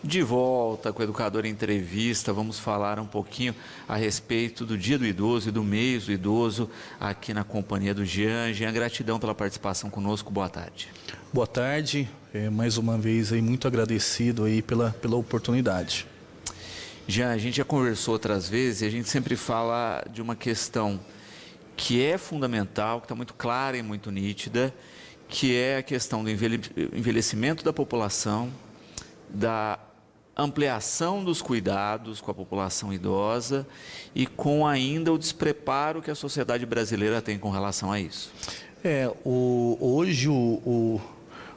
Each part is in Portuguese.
De volta com o Educador em Entrevista, vamos falar um pouquinho a respeito do Dia do Idoso e do mês do idoso aqui na companhia do Jean. Jean, gratidão pela participação conosco, boa tarde. Boa tarde, mais uma vez aí muito agradecido aí pela oportunidade. Jean, a gente já conversou outras vezes e a gente sempre fala de uma questão que é fundamental, que está muito clara e muito nítida, que é a questão do envelhecimento da população, da ampliação dos cuidados com a população idosa e com ainda o despreparo que a sociedade brasileira tem com relação a isso. Hoje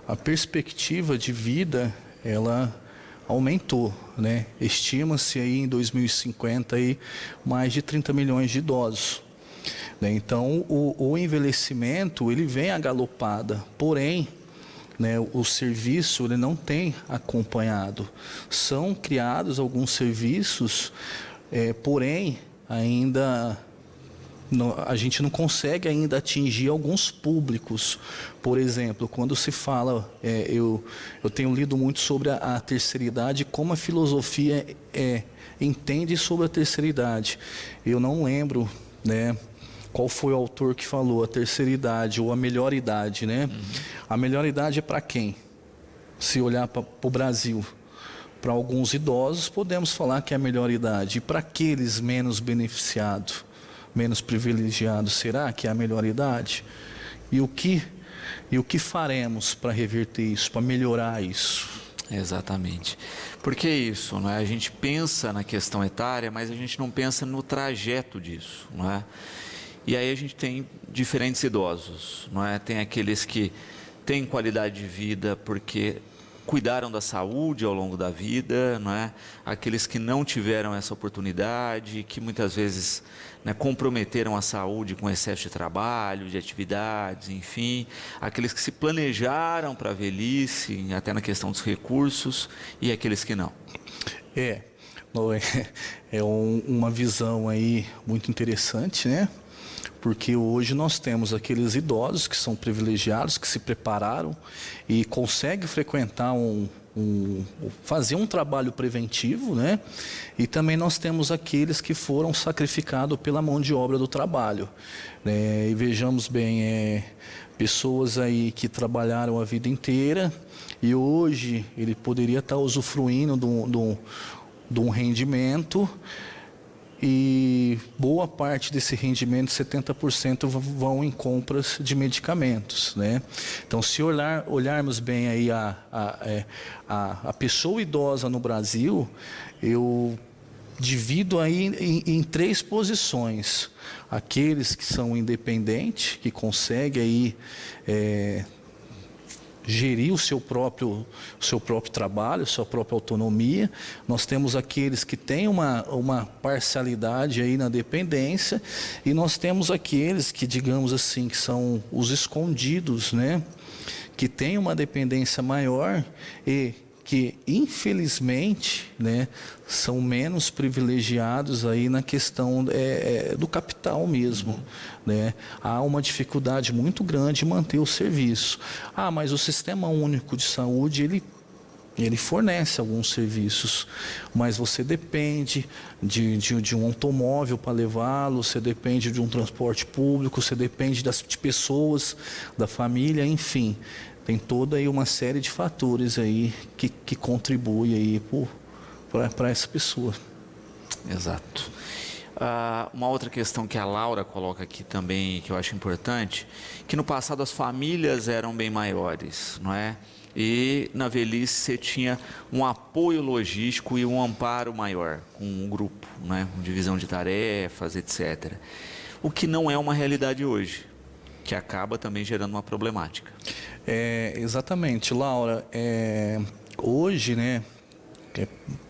a perspectiva de vida, ela aumentou, né? Estima-se aí em 2050 aí mais de 30 milhões de idosos, né? Então o envelhecimento ele vem à galopada, porém, né, o serviço ele não tem acompanhado. São criados alguns serviços, porém ainda a gente não consegue ainda atingir alguns públicos. Por exemplo, quando se fala, eu tenho lido muito sobre a terceira idade, como a filosofia entende sobre a terceira idade. Eu não lembro, né, qual foi o autor que falou a terceira idade ou a melhor idade, né? A melhor idade é para quem? Se olhar para o Brasil, para alguns idosos, podemos falar que é a melhor idade. E para aqueles menos beneficiados, menos privilegiados, será que é a melhor idade? E o que faremos para reverter isso, para melhorar isso? Exatamente. Porque isso, não é? A gente pensa na questão etária, mas a gente não pensa no trajeto disso, não é? E aí a gente tem diferentes idosos, não é? Tem aqueles que têm qualidade de vida porque cuidaram da saúde ao longo da vida, não é? Aqueles que não tiveram essa oportunidade, que muitas vezes, né, comprometeram a saúde com excesso de trabalho, de atividades, enfim. Aqueles que se planejaram para a velhice, até na questão dos recursos, e aqueles que não. Uma visão aí muito interessante, né? Porque hoje nós temos aqueles idosos que são privilegiados, que se prepararam e conseguem frequentar fazer um trabalho preventivo, né? E também nós temos aqueles que foram sacrificados pela mão de obra do trabalho, né? E vejamos bem, pessoas aí que trabalharam a vida inteira e hoje ele poderia estar usufruindo de um rendimento. E boa parte desse rendimento, 70%, vão em compras de medicamentos, né? Então, se olharmos bem aí a pessoa idosa no Brasil, eu divido aí em três posições. Aqueles que são independentes, que conseguem aí gerir o seu próprio trabalho, sua própria autonomia. Nós temos aqueles que têm uma parcialidade aí na dependência e nós temos aqueles que, digamos assim, que são os escondidos, né? Que têm uma dependência maior e que, infelizmente, né, são menos privilegiados aí na questão do capital mesmo, né? Há uma dificuldade muito grande em manter o serviço. Mas o Sistema Único de Saúde, ele fornece alguns serviços, mas você depende de um automóvel para levá-lo, você depende de um transporte público, você depende de pessoas, da família, enfim. Tem toda aí uma série de fatores aí que contribuem aí para essa pessoa. Exato. Uma outra questão que a Laura coloca aqui também, que eu acho importante, que no passado as famílias eram bem maiores, não é? E na velhice você tinha um apoio logístico e um amparo maior, com um grupo, né? Com divisão de tarefas, etc. O que não é uma realidade hoje, que acaba também gerando uma problemática. Exatamente, Laura. Hoje, né,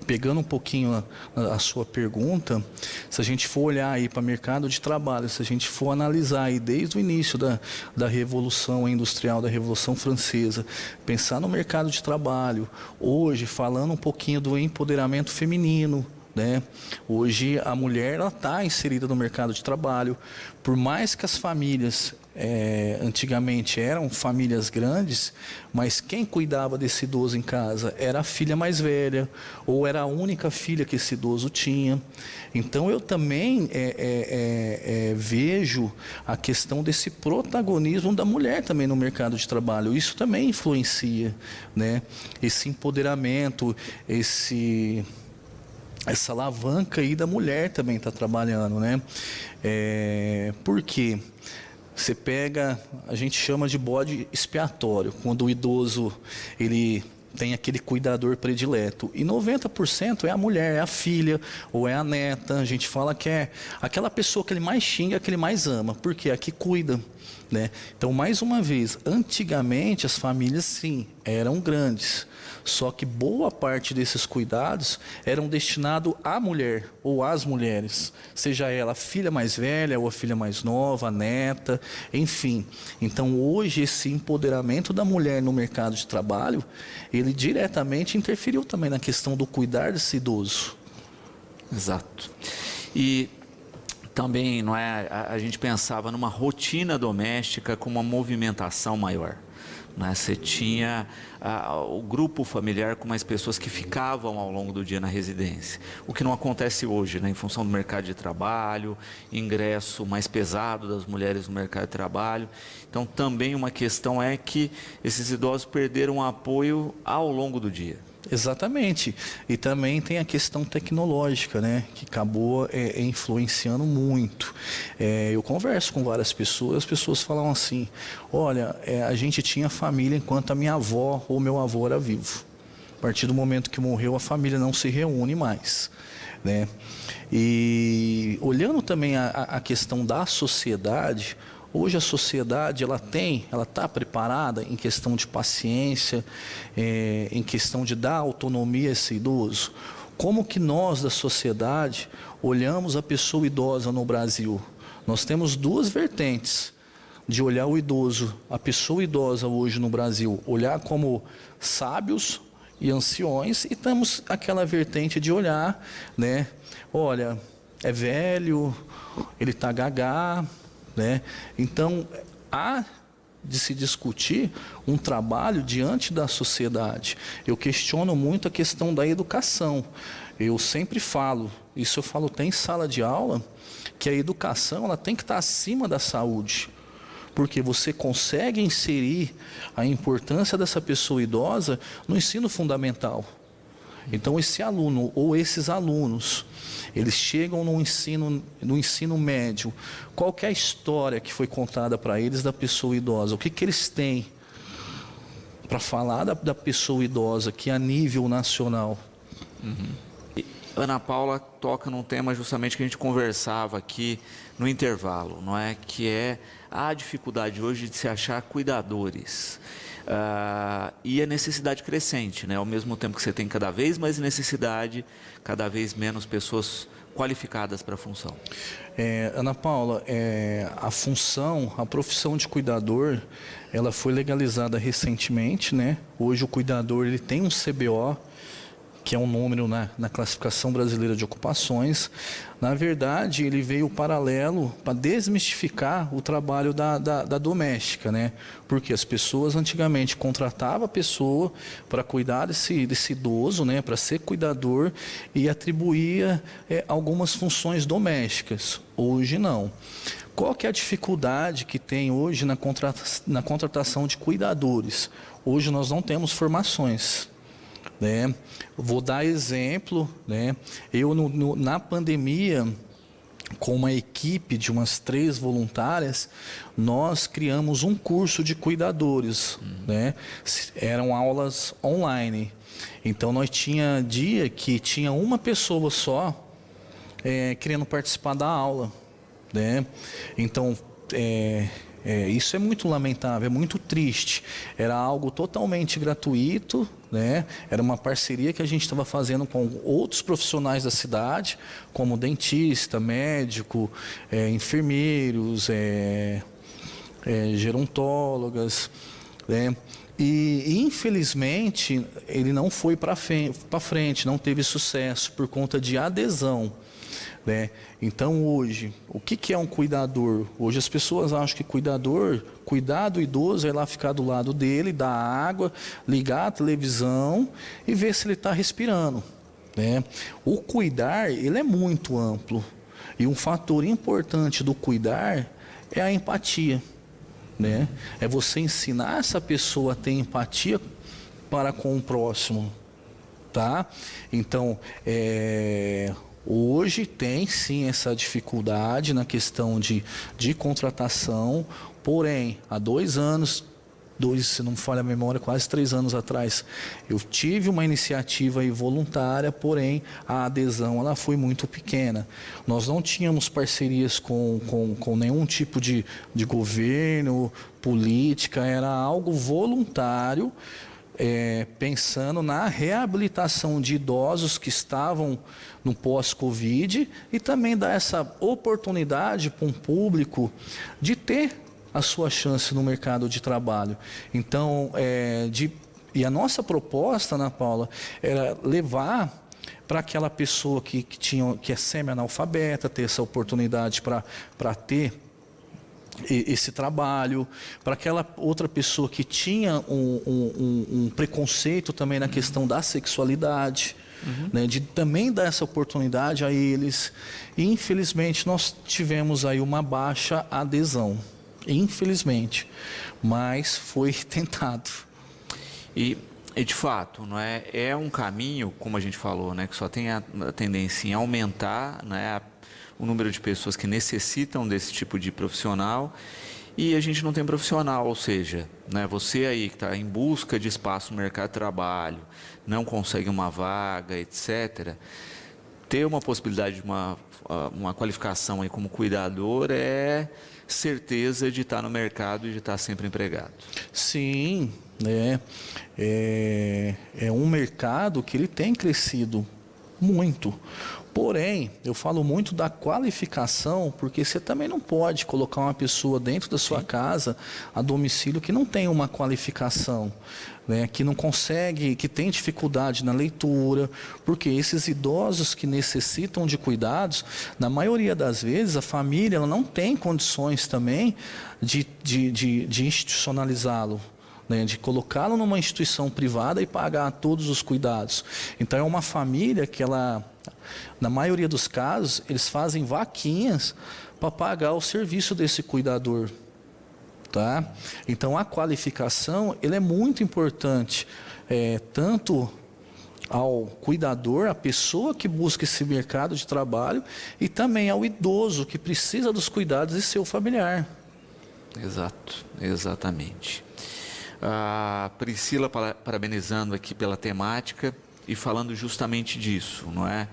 pegando um pouquinho a sua pergunta, se a gente for olhar aí para o mercado de trabalho, se a gente for analisar aí desde o início da Revolução Industrial, da Revolução Francesa, pensar no mercado de trabalho, hoje falando um pouquinho do empoderamento feminino, né? Hoje a mulher está inserida no mercado de trabalho, por mais que as famílias antigamente eram famílias grandes, mas quem cuidava desse idoso em casa era a filha mais velha, ou era a única filha que esse idoso tinha. Então eu também vejo a questão desse protagonismo da mulher também no mercado de trabalho. Isso também influencia, né? Esse empoderamento, essa alavanca aí da mulher também está trabalhando, né? Por quê? Você pega, a gente chama de bode expiatório, quando o idoso ele tem aquele cuidador predileto. E 90% é a mulher, é a filha ou é a neta. A gente fala que é aquela pessoa que ele mais xinga, que ele mais ama, porque é a que cuida, né? Então, mais uma vez, antigamente as famílias sim, eram grandes. Só que boa parte desses cuidados eram destinados à mulher ou às mulheres, seja ela a filha mais velha ou a filha mais nova, a neta, enfim. Então hoje esse empoderamento da mulher no mercado de trabalho, ele diretamente interferiu também na questão do cuidar desse idoso. Exato. E também, não é, a gente pensava numa rotina doméstica com uma movimentação maior. Né? Você tinha o grupo familiar com mais pessoas que ficavam ao longo do dia na residência, o que não acontece hoje, né? Em função do mercado de trabalho, ingresso mais pesado das mulheres no mercado de trabalho. Então também uma questão é que esses idosos perderam apoio ao longo do dia. Exatamente. E também tem a questão tecnológica, né, que acabou influenciando muito. Eu converso com várias pessoas, as pessoas falam assim, olha, a gente tinha família enquanto a minha avó ou meu avô era vivo. A partir do momento que morreu, a família não se reúne mais, né? E olhando também a questão da sociedade, hoje a sociedade ela está preparada em questão de paciência, em questão de dar autonomia a esse idoso. Como que nós da sociedade olhamos a pessoa idosa no Brasil? Nós temos duas vertentes de olhar o idoso, a pessoa idosa hoje no Brasil, olhar como sábios e anciões, e temos aquela vertente de olhar, né? Olha, é velho, ele está gagá, né? Então, há de se discutir um trabalho diante da sociedade. Eu questiono muito a questão da educação. Eu sempre falo, isso eu falo até em sala de aula, que a educação ela tem que estar acima da saúde. Porque você consegue inserir a importância dessa pessoa idosa no ensino fundamental. Então, esse aluno ou esses alunos, eles chegam no ensino médio. Qual que é a história que foi contada para eles da pessoa idosa? O que eles têm para falar da pessoa idosa, que é a nível nacional? Ana Paula toca num tema justamente que a gente conversava aqui no intervalo, não é? Que é a dificuldade hoje de se achar cuidadores. E a necessidade crescente, né? Ao mesmo tempo que você tem cada vez mais necessidade, cada vez menos pessoas qualificadas para a função. Ana Paula, a profissão de cuidador, ela foi legalizada recentemente, né? Hoje o cuidador ele tem um CBO, que é um número na classificação brasileira de ocupações. Na verdade, ele veio paralelo para desmistificar o trabalho da doméstica, né? Porque as pessoas antigamente contratavam a pessoa para cuidar desse idoso, né? Para ser cuidador, e atribuía algumas funções domésticas. Hoje não. Qual que é a dificuldade que tem hoje na contratação de cuidadores? Hoje nós não temos formações, né? Vou dar exemplo, né? Eu na pandemia, com uma equipe de umas 3 voluntárias, nós criamos um curso de cuidadores, né? Eram aulas online. Então nós tinha dia que tinha uma pessoa só querendo participar da aula, né? Então isso é muito lamentável, é muito triste. Era algo totalmente gratuito, né? Era uma parceria que a gente estava fazendo com outros profissionais da cidade, como dentista, médico, enfermeiros, gerontólogas, né? E infelizmente ele não foi para frente, não teve sucesso por conta de adesão. né? Então hoje, o que é um cuidador? Hoje as pessoas acham que cuidar do idoso é lá ficar do lado dele, dar água, ligar a televisão e ver se ele está respirando, né? O cuidar, ele é muito amplo. E um fator importante do cuidar é a empatia, né? É você ensinar essa pessoa a ter empatia para com o próximo, tá? Então, hoje tem sim essa dificuldade na questão de contratação, porém, há 2 anos, se não me falha a memória, quase 3 anos atrás, eu tive uma iniciativa aí voluntária, porém a adesão ela foi muito pequena. Nós não tínhamos parcerias com nenhum tipo de governo, política, era algo voluntário, pensando na reabilitação de idosos que estavam no pós-Covid e também dar essa oportunidade para um público de ter a sua chance no mercado de trabalho. Então, e a nossa proposta, Ana Paula, era levar para aquela pessoa que é semi-analfabeta, ter essa oportunidade para ter esse trabalho, para aquela outra pessoa que tinha um preconceito também na questão da sexualidade, né, de também dar essa oportunidade a eles. E, infelizmente, nós tivemos aí uma baixa adesão. Infelizmente, mas foi tentado. E de fato, não é um caminho, como a gente falou, né, que só tem a tendência em aumentar, né, o número de pessoas que necessitam desse tipo de profissional, e a gente não tem profissional, ou seja, né, você aí que está em busca de espaço no mercado de trabalho, não consegue uma vaga, etc., ter uma possibilidade de uma qualificação aí como cuidador é certeza de estar no mercado e de estar sempre empregado. Sim, né? É um mercado que ele tem crescido muito. Porém, eu falo muito da qualificação, porque você também não pode colocar uma pessoa dentro da sua casa, a domicílio, que não tem uma qualificação, né? Que não consegue, que tem dificuldade na leitura, porque esses idosos que necessitam de cuidados, na maioria das vezes, a família ela não tem condições também de institucionalizá-lo, né, de colocá-lo numa instituição privada e pagar todos os cuidados. Então, é uma família que ela, na maioria dos casos, eles fazem vaquinhas para pagar o serviço desse cuidador, tá? Então, a qualificação, ele é muito importante, tanto ao cuidador, a pessoa que busca esse mercado de trabalho, e também ao idoso que precisa dos cuidados de seu familiar. Exato, exatamente. A Priscila parabenizando aqui pela temática e falando justamente disso, não é?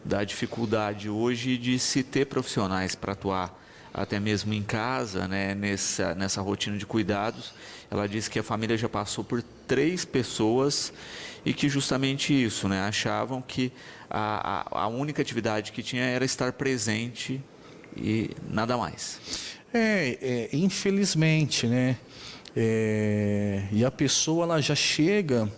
Da dificuldade hoje de se ter profissionais para atuar até mesmo em casa, né? Nessa rotina de cuidados. Ela disse que a família já passou por 3 pessoas e que justamente isso, né? Achavam que a única atividade que tinha era estar presente e nada mais. Infelizmente, né? E a pessoa ela já chega,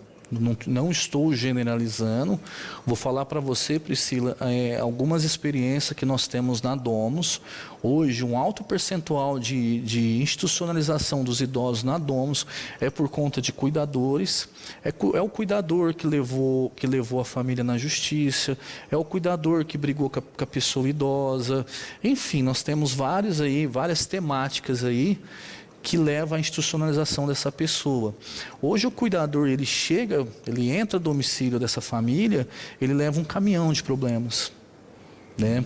não estou generalizando, vou falar para você, Priscila, algumas experiências que nós temos na Domus. Hoje, um alto percentual de institucionalização dos idosos na Domus é por conta de cuidadores, é o cuidador que levou a família na justiça, é o cuidador que brigou com a pessoa idosa, enfim, nós temos várias temáticas aí que leva à institucionalização dessa pessoa. Hoje o cuidador, ele entra no domicílio dessa família, ele leva um caminhão de problemas, né?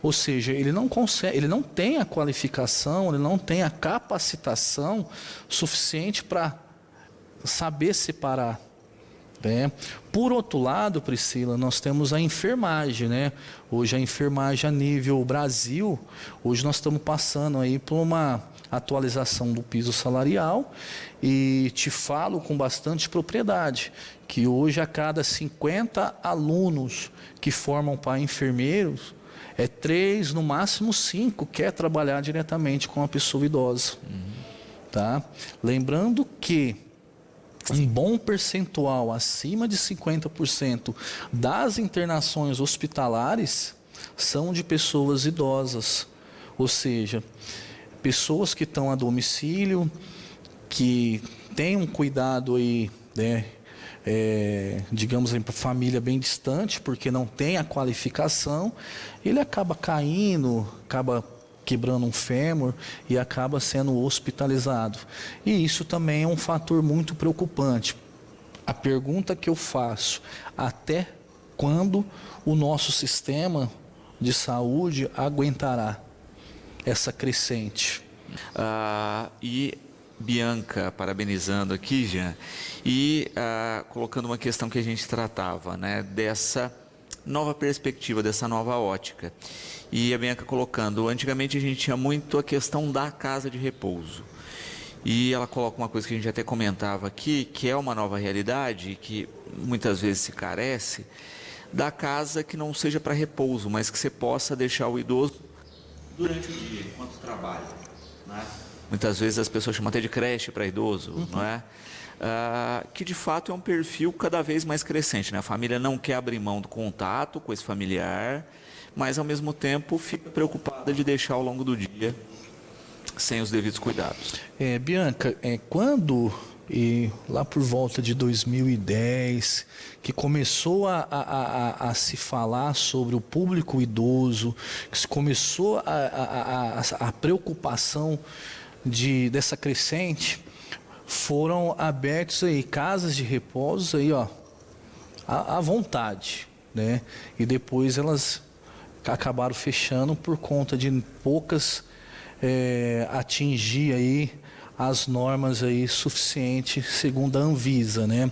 Ou seja, ele não tem a qualificação, ele não tem a capacitação suficiente para saber separar, né? Por outro lado, Priscila, nós temos a enfermagem, né? Hoje a enfermagem a nível Brasil, hoje nós estamos passando aí por uma atualização do piso salarial, e te falo com bastante propriedade que hoje a cada 50 alunos que formam para enfermeiros, 3, no máximo 5 quer trabalhar diretamente com a pessoa idosa. Tá? Lembrando que um bom percentual, acima de 50% das internações hospitalares, são de pessoas idosas, ou seja, pessoas que estão a domicílio, que têm um cuidado aí, né, digamos, para família bem distante, porque não tem a qualificação, ele acaba caindo, acaba quebrando um fêmur e acaba sendo hospitalizado. E isso também é um fator muito preocupante. A pergunta que eu faço, até quando o nosso sistema de saúde aguentará essa crescente? E Bianca, parabenizando aqui, Jean, e colocando uma questão que a gente tratava, né, dessa nova perspectiva, dessa nova ótica. E a Bianca colocando, antigamente a gente tinha muito a questão da casa de repouso. E ela coloca uma coisa que a gente até comentava aqui, que é uma nova realidade, que muitas vezes se carece, da casa que não seja para repouso, mas que você possa deixar o idoso durante o dia, enquanto trabalha, né? Muitas vezes as pessoas chamam até de creche para idoso, não é? Que de fato é um perfil cada vez mais crescente, né? A família não quer abrir mão do contato com esse familiar, mas ao mesmo tempo fica preocupada de deixar ao longo do dia sem os devidos cuidados. Bianca, quando lá por volta de 2010, que começou a se falar sobre o público idoso, que se começou a preocupação dessa crescente, foram abertos aí casas de repouso aí, ó, à vontade, né? E depois elas acabaram fechando por conta de poucas atingir aí as normas aí suficientes segundo a Anvisa, né?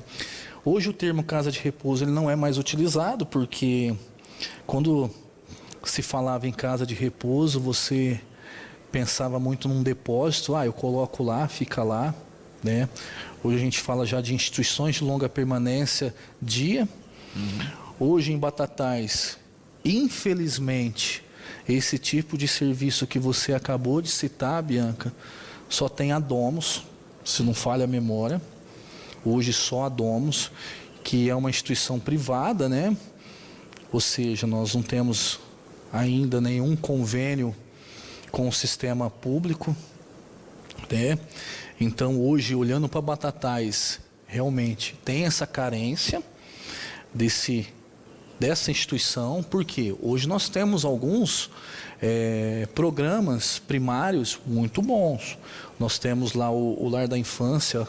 Hoje o termo casa de repouso ele não é mais utilizado, porque quando se falava em casa de repouso, você pensava muito num depósito, eu coloco lá, fica lá, né? Hoje a gente fala já de instituições de longa permanência dia. Hoje em Batatais, infelizmente, esse tipo de serviço que você acabou de citar, Bianca, só tem a Domus, se não falha a memória. Hoje só a Domus, que é uma instituição privada, né? Ou seja, nós não temos ainda nenhum convênio com o sistema público, né? Então hoje, olhando para Batatais, realmente tem essa carência dessa instituição, porque hoje nós temos alguns programas primários muito bons. Nós temos lá o Lar da Infância,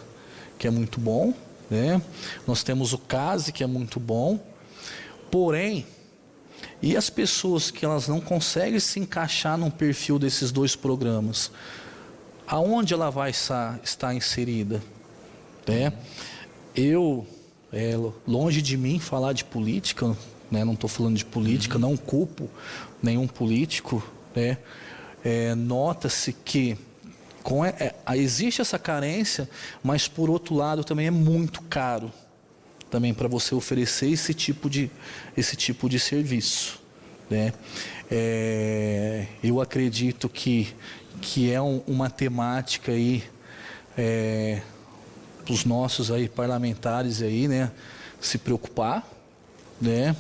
que é muito bom, né? Nós temos o CASE, que é muito bom. Porém, e as pessoas que elas não conseguem se encaixar no perfil desses dois programas, aonde ela vai estar inserida, né? Longe de mim falar de política, né? Não estou falando de política, não culpo nenhum político, né? Nota-se que existe essa carência, mas por outro lado também é muito caro também para você oferecer esse tipo de serviço, né? Eu acredito que é uma temática aí os nossos aí parlamentares aí, né, se preocupar, né?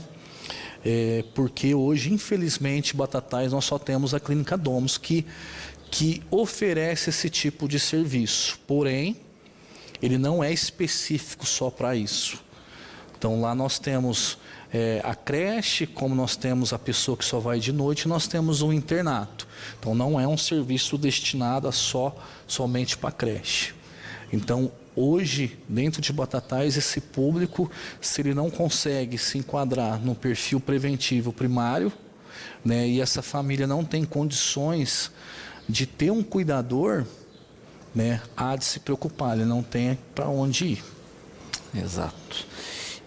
Porque hoje, infelizmente, Batatais nós só temos a Clínica Domus que oferece esse tipo de serviço. Porém, ele não é específico só para isso. Então lá nós temos a creche, como nós temos a pessoa que só vai de noite, nós temos o internato. Então não é um serviço destinado somente para creche. Então hoje, dentro de Batatais, esse público, se ele não consegue se enquadrar no perfil preventivo primário, né, e essa família não tem condições de ter um cuidador, né, há de se preocupar, ele não tem para onde ir. Exato.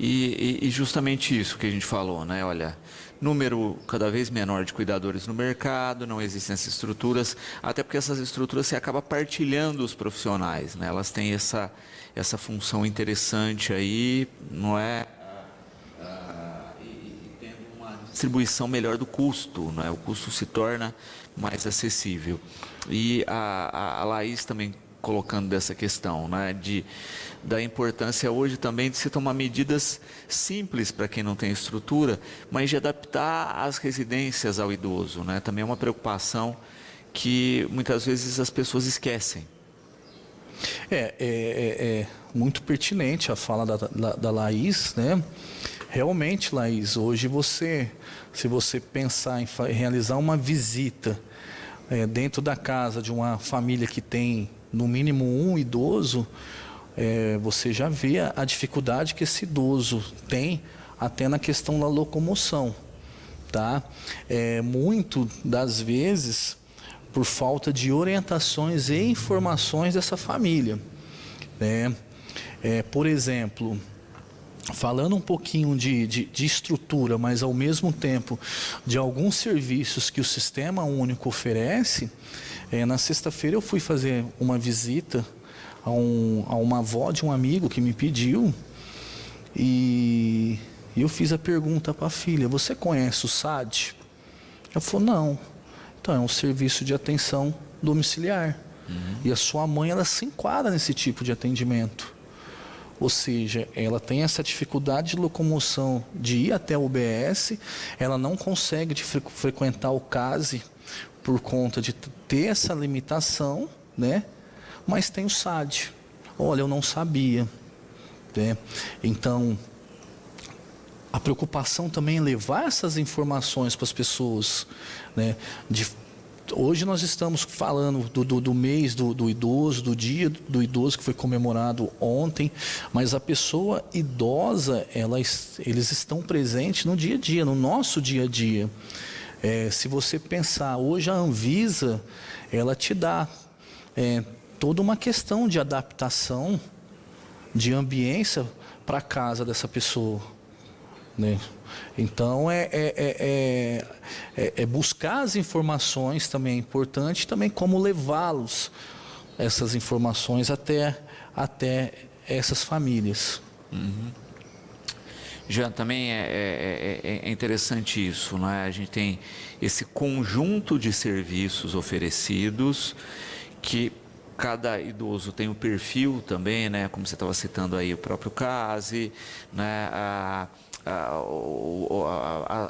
E justamente isso que a gente falou, né? Olha, número cada vez menor de cuidadores no mercado, não existem essas estruturas, até porque essas estruturas você acaba partilhando os profissionais, né? Elas têm essa função interessante aí, não é? E tendo uma distribuição melhor do custo, né? O custo se torna mais acessível. E a Laís também colocando dessa questão, né, da importância hoje também de se tomar medidas simples para quem não tem estrutura, mas de adaptar as residências ao idoso, né? Também é uma preocupação que muitas vezes as pessoas esquecem. É muito pertinente a fala da Laís, né? Realmente, Laís, hoje se você pensar em realizar uma visita dentro da casa de uma família que tem no mínimo um idoso, você já vê a dificuldade que esse idoso tem até na questão da locomoção, tá? Muito das vezes por falta de orientações e informações dessa família, né? Por exemplo, falando um pouquinho de estrutura, mas ao mesmo tempo de alguns serviços que o Sistema Único oferece, na sexta-feira eu fui fazer uma visita a uma avó de um amigo que me pediu, e eu fiz a pergunta para a filha: você conhece o SAD? Ela falou: não. Então é um serviço de atenção domiciliar. E a sua mãe, ela se enquadra nesse tipo de atendimento. Ou seja, ela tem essa dificuldade de locomoção de ir até o UBS, ela não consegue frequentar o CASE por conta de ter essa limitação, né? Mas tem o SAD. Olha, eu não sabia, né? Então, a preocupação também é levar essas informações para as pessoas, né? Hoje nós estamos falando do mês do idoso, do dia do idoso que foi comemorado ontem, mas a pessoa idosa, eles estão presentes no dia a dia, no nosso dia a dia. Se você pensar, hoje a Anvisa, ela te dá toda uma questão de adaptação, de ambiência para a casa dessa pessoa, né? Então buscar as informações também é importante, também como levá-los, essas informações até essas famílias. Já também é interessante isso, né? A gente tem esse conjunto de serviços oferecidos que cada idoso tem um perfil também, né? Como você estava citando aí, o próprio CASE, né?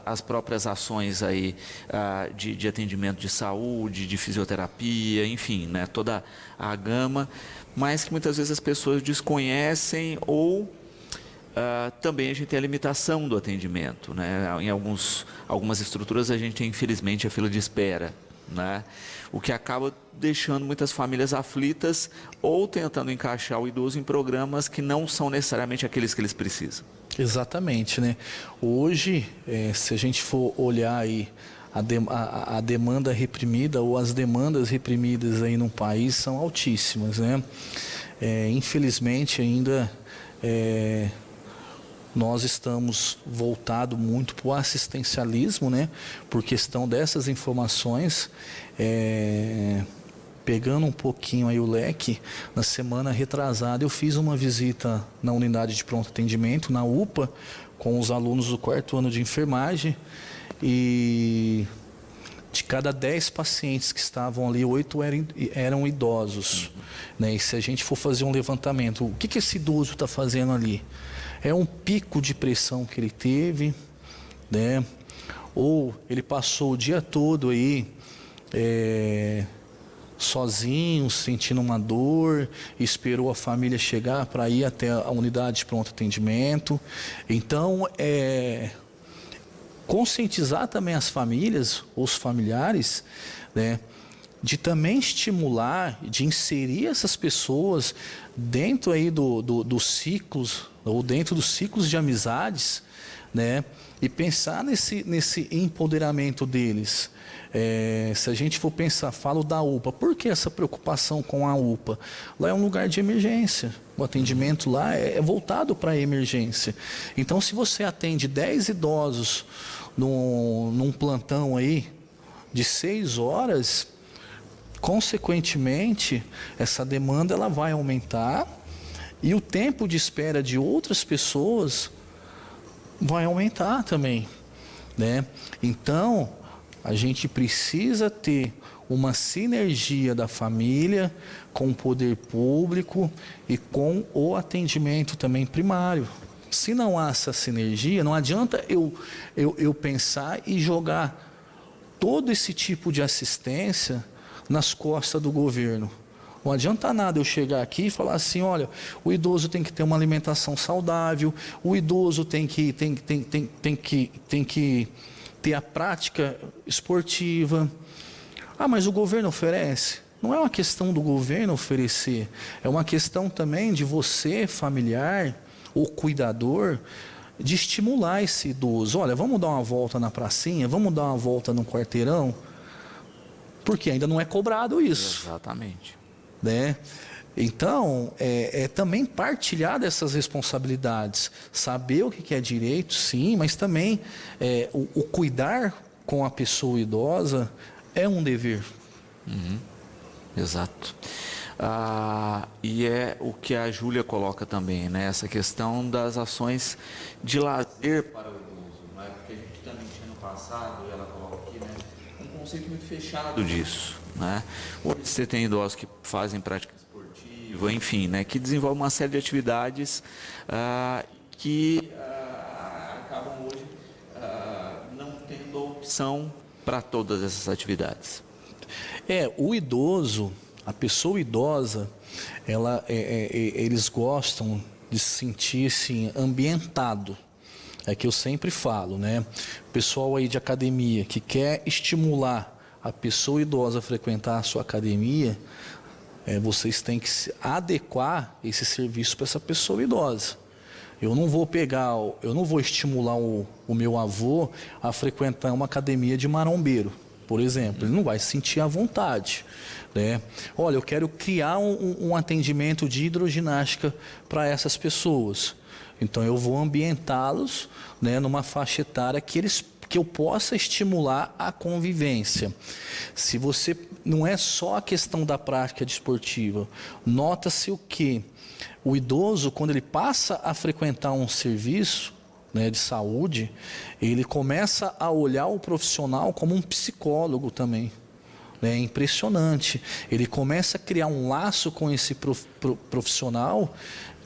As próprias ações aí de atendimento de saúde, de fisioterapia, enfim, né? Toda a gama, mas que muitas vezes as pessoas desconhecem ou também a gente tem a limitação do atendimento, né? Em algumas estruturas a gente tem, infelizmente, a fila de espera, né? O que acaba deixando muitas famílias aflitas ou tentando encaixar o idoso em programas que não são necessariamente aqueles que eles precisam. Exatamente, né? Hoje, se a gente for olhar aí a demanda reprimida ou as demandas reprimidas aí no país são altíssimas, né? Infelizmente ainda nós estamos voltados muito para o assistencialismo, né? Por questão dessas informações. Pegando um pouquinho aí o leque, na semana retrasada eu fiz uma visita na unidade de pronto atendimento, na UPA, com os alunos do 4º ano de enfermagem, e de cada 10 pacientes que estavam ali, 8 eram idosos, né? E se a gente for fazer um levantamento, o que esse idoso está fazendo ali? É um pico de pressão que ele teve, né? Ou ele passou o dia todo aí sozinho, sentindo uma dor, esperou a família chegar para ir até a unidade de pronto atendimento. Então, conscientizar também as famílias, os familiares, né, de também estimular, de inserir essas pessoas dentro aí dos ciclos, ou dentro dos ciclos de amizades, né, e pensar nesse empoderamento deles. Se a gente for pensar, falo da UPA, por que essa preocupação com a UPA? Lá é um lugar de emergência, o atendimento lá é voltado para a emergência. Então, se você atende 10 idosos num plantão aí de 6 horas, consequentemente, essa demanda ela vai aumentar e o tempo de espera de outras pessoas vai aumentar também, né? Então, a gente precisa ter uma sinergia da família com o poder público e com o atendimento também primário. Se não há essa sinergia, não adianta eu pensar e jogar todo esse tipo de assistência nas costas do governo. Não adianta nada eu chegar aqui e falar assim, olha, o idoso tem que ter uma alimentação saudável, o idoso tem que ter a prática esportiva. Ah, mas o governo oferece? Não é uma questão do governo oferecer, é uma questão também de você, familiar ou cuidador, de estimular esse idoso. Olha, vamos dar uma volta na pracinha, vamos dar uma volta no quarteirão, porque ainda não é cobrado isso. Exatamente. Né? Então, também partilhar dessas responsabilidades, saber o que é direito, sim, mas também o cuidar com a pessoa idosa é um dever. Uhum. Exato. E é o que a Júlia coloca também, né? Essa questão das ações de lazer para o idoso, né? Porque a gente também tinha no passado, ela coloca aqui, né? Um conceito muito fechado disso, né? Hoje você tem idosos que fazem prática esportiva, enfim, né? Que desenvolvem uma série de atividades que acabam hoje não tendo opção para todas essas atividades. O idoso, a pessoa idosa, eles gostam de se sentir assim, ambientado. É que eu sempre falo, né? O pessoal aí de academia que quer estimular a pessoa idosa a frequentar a sua academia, vocês têm que adequar esse serviço para essa pessoa idosa. Eu não vou estimular o meu avô a frequentar uma academia de marombeiro, por exemplo. Ele não vai se sentir à vontade, né? Olha, eu quero criar um atendimento de hidroginástica para essas pessoas. Então eu vou ambientá-los, né, numa faixa etária que eu possa estimular a convivência. Se você não é só a questão da prática desportiva, nota-se o que o idoso, quando ele passa a frequentar um serviço, né, de saúde, ele começa a olhar o profissional como um psicólogo também. É impressionante. Ele começa a criar um laço com esse profissional,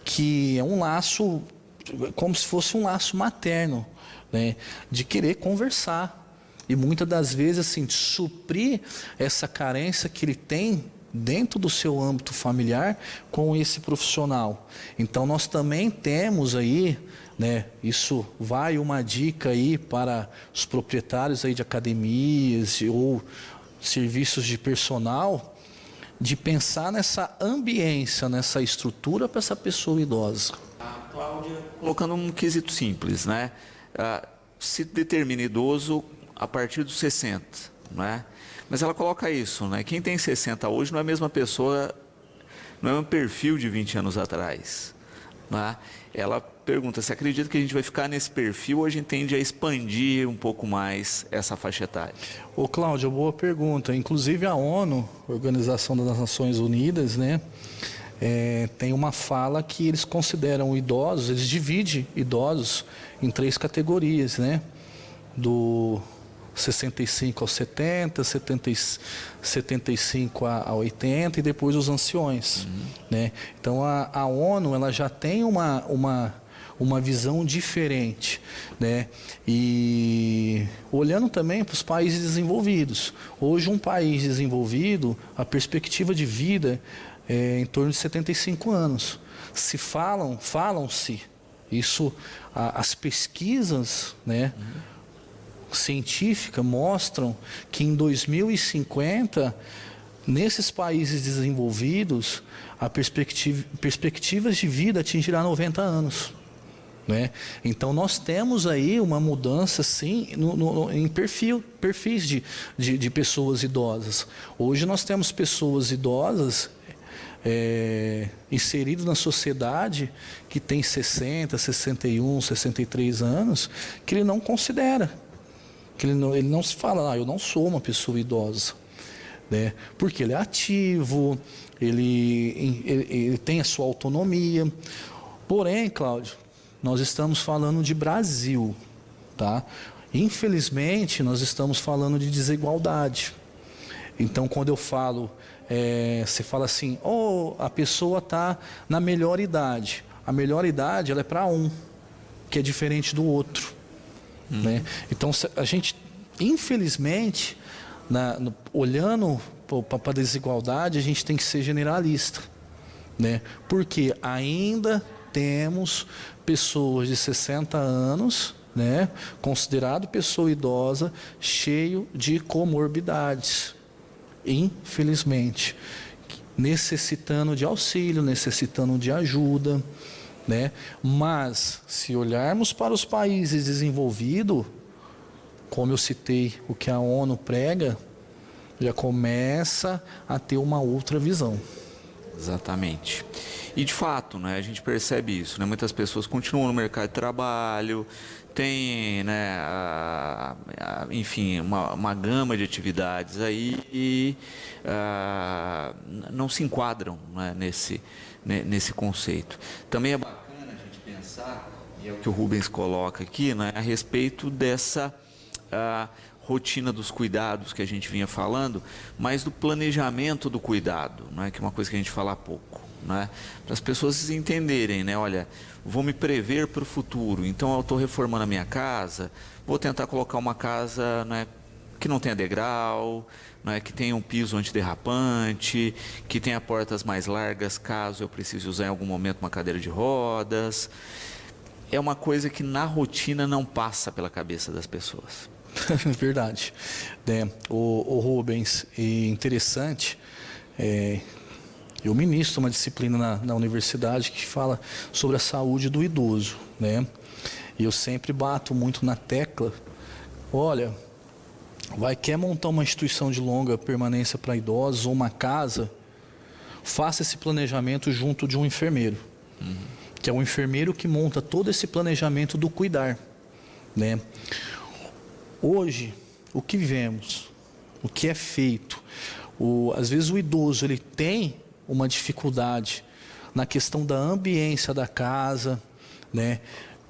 que é um laço como se fosse um laço materno, né, de querer conversar. E muitas das vezes, assim, de suprir essa carência que ele tem dentro do seu âmbito familiar com esse profissional. Então nós também temos aí, né, isso vai uma dica aí para os proprietários aí de academias ou serviços de personal, de pensar nessa ambiência, nessa estrutura para essa pessoa idosa. A Cláudia colocando um quesito simples, né? Se determina idoso a partir dos 60, né? Mas ela coloca isso, né? Quem tem 60 hoje não é a mesma pessoa, não é um perfil de 20 anos atrás, né? Ela pergunta se acredita que a gente vai ficar nesse perfil ou a gente tende a expandir um pouco mais essa faixa etária. Ô Cláudia, boa pergunta. Inclusive a ONU, Organização das Nações Unidas, né, tem uma fala que eles consideram idosos, eles dividem idosos em 3 categorias, né? Do 65 aos 70, 75 a 80 e depois os anciões, né? Então a ONU ela já tem uma visão diferente, né? E olhando também para os países desenvolvidos. Hoje um país desenvolvido, a perspectiva de vida é em torno de 75 anos. Falam-se, isso, as pesquisas, né, científicas mostram que em 2050, nesses países desenvolvidos, a perspectivas de vida atingirá 90 anos. Né? Então nós temos aí uma mudança sim em perfis de pessoas idosas. Hoje nós temos pessoas idosas inseridas na sociedade que tem 60, 61, 63 anos, que ele não considera, que ele não se fala, eu não sou uma pessoa idosa, né? Porque ele é ativo, ele tem a sua autonomia. Porém, Cláudio, nós estamos falando de Brasil, tá? Infelizmente, nós estamos falando de desigualdade. Então, quando eu falo, você fala assim, a pessoa está na melhor idade. A melhor idade ela é para um, que é diferente do outro. Né? Então, a gente, infelizmente, olhando para a desigualdade, a gente tem que ser generalista. Né? Porque ainda temos pessoas de 60 anos, né, considerado pessoa idosa, cheio de comorbidades, infelizmente, necessitando de auxílio, necessitando de ajuda, né? Mas se olharmos para os países desenvolvidos, como eu citei, o que a ONU prega, já começa a ter uma outra visão. Exatamente. E de fato, né, a gente percebe isso, né? Muitas pessoas continuam no mercado de trabalho, tem, né, enfim, uma gama de atividades aí e não se enquadram, né, nesse conceito. Também é bacana a gente pensar, e é o que o Rubens coloca aqui, né, a respeito dessa rotina dos cuidados que a gente vinha falando, mas do planejamento do cuidado, né, que é uma coisa que a gente fala há pouco. Né? Para as pessoas entenderem, né? Olha, vou me prever para o futuro, então eu estou reformando a minha casa, vou tentar colocar uma casa, né, que não tenha degrau, né, que tenha um piso antiderrapante, que tenha portas mais largas caso eu precise usar em algum momento uma cadeira de rodas. É uma coisa que na rotina não passa pela cabeça das pessoas. Verdade. O Rubens, é interessante, eu ministro uma disciplina na universidade que fala sobre a saúde do idoso, né? E eu sempre bato muito na tecla, olha, quer montar uma instituição de longa permanência para idosos ou uma casa, faça esse planejamento junto de um enfermeiro, que é o enfermeiro que monta todo esse planejamento do cuidar, né? Hoje, o que vemos, o que é feito, às vezes o idoso ele tem uma dificuldade na questão da ambiência da casa, né?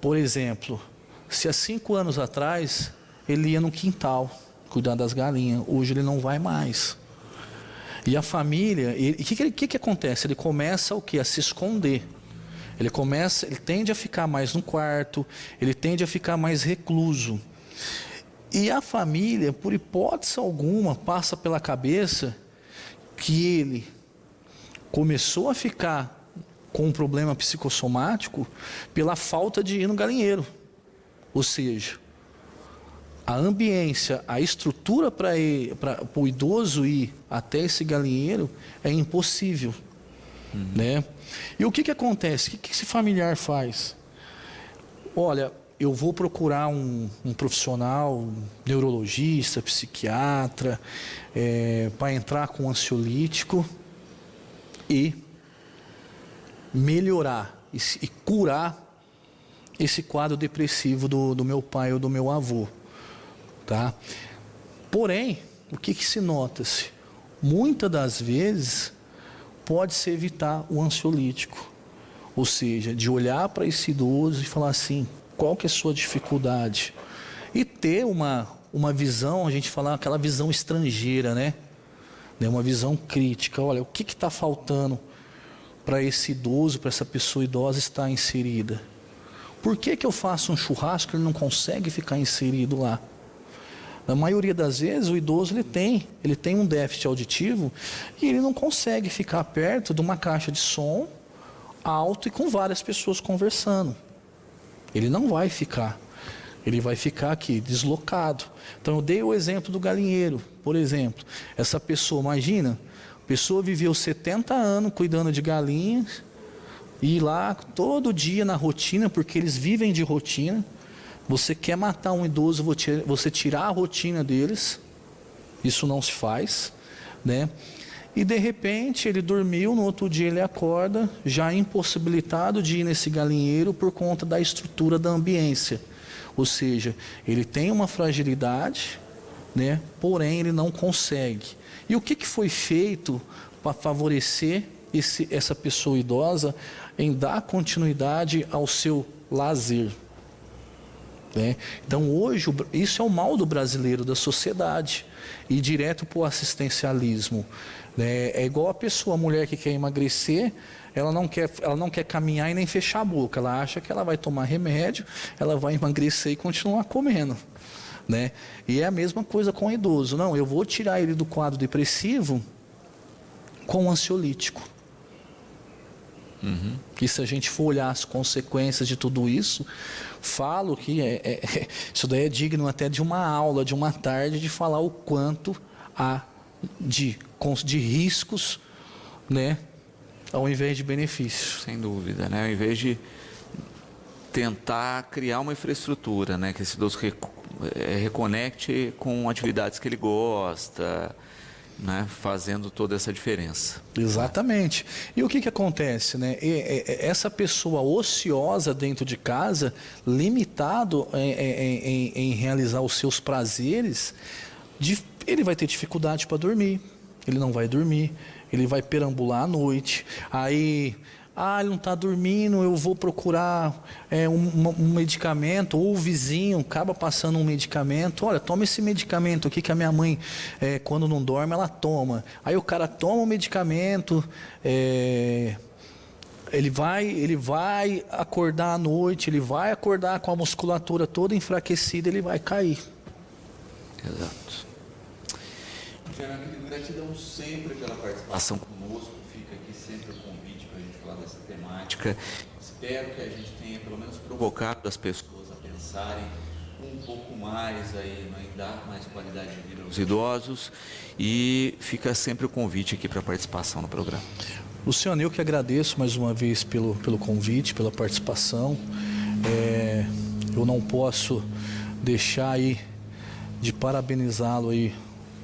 Por exemplo, se há 5 anos atrás ele ia no quintal cuidar das galinhas, hoje ele não vai mais. E a família, o que acontece? Ele começa o quê? A se esconder. Ele tende a ficar mais no quarto, ele tende a ficar mais recluso. E a família, por hipótese alguma, passa pela cabeça que ele começou a ficar com um problema psicossomático pela falta de ir no galinheiro. Ou seja, a ambiência, a estrutura para o idoso ir até esse galinheiro é impossível. Né? E o que acontece? O que esse familiar faz? Olha, eu vou procurar um profissional, um neurologista, psiquiatra, para entrar com ansiolítico e melhorar e curar esse quadro depressivo do meu pai ou do meu avô, tá? Porém, o que se nota-se? Muitas das vezes pode-se evitar o ansiolítico, ou seja, de olhar para esse idoso e falar assim, qual que é a sua dificuldade? E ter uma visão, a gente fala aquela visão estrangeira, né? Uma visão crítica. Olha, o que está faltando para esse idoso, para essa pessoa idosa estar inserida? Por que eu faço um churrasco e ele não consegue ficar inserido lá? Na maioria das vezes o idoso ele tem um déficit auditivo e ele não consegue ficar perto de uma caixa de som alto e com várias pessoas conversando. Ele não vai ficar. Ele vai ficar aqui, deslocado. Então eu dei o exemplo do galinheiro, por exemplo. Essa pessoa, imagina, a pessoa viveu 70 anos cuidando de galinhas, e ir lá todo dia na rotina, porque eles vivem de rotina. Você quer matar um idoso, você tirar a rotina deles, isso não se faz, né? E de repente ele dormiu, no outro dia ele acorda, já impossibilitado de ir nesse galinheiro por conta da estrutura da ambiência. Ou seja, ele tem uma fragilidade, né? Porém ele não consegue. E o que foi feito para favorecer essa pessoa idosa em dar continuidade ao seu lazer? né? Então hoje isso é o mal do brasileiro, da sociedade, e direto para o assistencialismo, né? É igual a mulher que quer emagrecer, ela não quer caminhar e nem fechar a boca, ela acha que ela vai tomar remédio, ela vai emagrecer e continuar comendo, né? E é a mesma coisa com o idoso. Não, eu vou tirar ele do quadro depressivo com ansiolítico. E se a gente for olhar as consequências de tudo isso, falo que isso daí é digno até de uma aula, de uma tarde, de falar o quanto há de riscos, né, ao invés de benefícios. Sem dúvida, né? Ao invés de tentar criar uma infraestrutura, né, que esse idoso reconecte com atividades que ele gosta, né, fazendo toda essa diferença. Exatamente. E o que acontece, né? Essa pessoa ociosa dentro de casa, limitado em realizar os seus prazeres, ele vai ter dificuldade para dormir, ele não vai dormir, ele vai perambular à noite, aí... ele não está dormindo, eu vou procurar um medicamento, ou o vizinho acaba passando um medicamento. Olha, toma esse medicamento aqui que a minha mãe, quando não dorme, ela toma. Aí o cara toma o medicamento, ele vai acordar à noite, ele vai acordar com a musculatura toda enfraquecida, ele vai cair. Exato. Geraldo, gratidão sempre pela participação conosco. Fica aqui sempre o convite para a gente falar dessa temática. Espero que a gente tenha pelo menos provocado as pessoas a pensarem um pouco mais aí, em dar mais qualidade de vida aos idosos, e fica sempre o convite aqui para a participação no programa. Luciano, eu que agradeço mais uma vez pelo convite, pela participação. Eu não posso deixar aí de parabenizá-lo aí,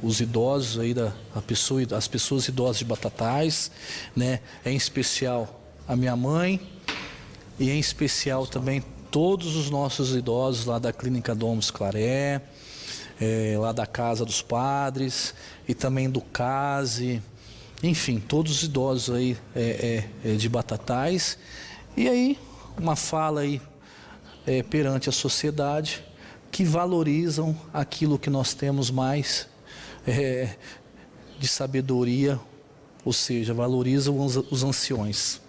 os idosos aí, as pessoas idosas de Batatais, né? Em especial a minha mãe, e em especial também todos os nossos idosos lá da Clínica Domus Claré, lá da Casa dos Padres, e também do CASE, enfim, todos os idosos aí de Batatais. E aí, uma fala aí perante a sociedade, que valorizam aquilo que nós temos mais de sabedoria, ou seja, valorizam os anciões.